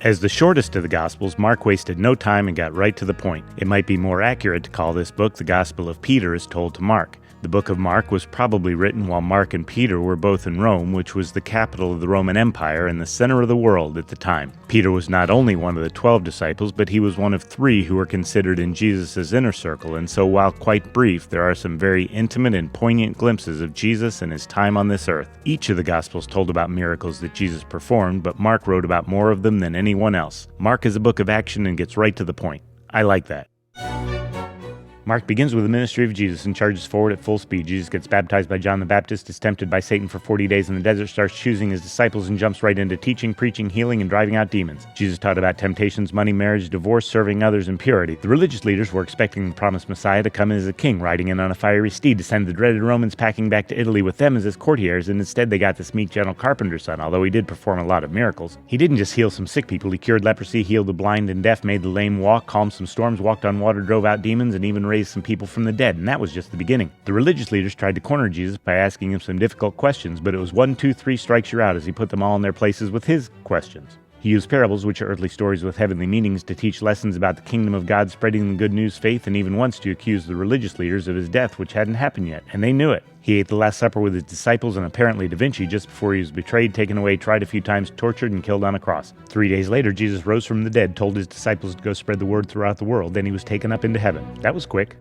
As the shortest of the Gospels, Mark wasted no time and got right to the point. It might be more accurate to call this book the Gospel of Peter as told to Mark. The book of Mark was probably written while Mark and Peter were both in Rome, which was the capital of the Roman Empire and the center of the world at the time. Peter was not only one of the 12 disciples, but he was one of 3 who were considered in Jesus' inner circle, and so while quite brief, there are some very intimate and poignant glimpses of Jesus and his time on this earth. Each of the Gospels told about miracles that Jesus performed, but Mark wrote about more of them than anyone else. Mark is a book of action and gets right to the point. I like that. Mark begins with the ministry of Jesus and charges forward at full speed. Jesus gets baptized by John the Baptist, is tempted by Satan for 40 days in the desert, starts choosing his disciples, and jumps right into teaching, preaching, healing, and driving out demons. Jesus taught about temptations, money, marriage, divorce, serving others, and purity. The religious leaders were expecting the promised Messiah to come in as a king, riding in on a fiery steed to send the dreaded Romans packing back to Italy with them as his courtiers, and instead they got this meek, gentle carpenter's son. Although he did perform a lot of miracles, he didn't just heal some sick people. He cured leprosy, healed the blind and deaf, made the lame walk, calmed some storms, walked on water, drove out demons, and even raised some people from the dead, and that was just the beginning. The religious leaders tried to corner Jesus by asking him some difficult questions, but it was 1, 2, 3 strikes you're out as he put them all in their places with his questions. He used parables, which are earthly stories with heavenly meanings, to teach lessons about the kingdom of God, spreading the good news, faith, and even once to accuse the religious leaders of his death, which hadn't happened yet, and they knew it. He ate the Last Supper with his disciples and apparently Da Vinci just before he was betrayed, taken away, tried a few times, tortured, and killed on a cross. 3 days later, Jesus rose from the dead, told his disciples to go spread the word throughout the world, then he was taken up into heaven. That was quick.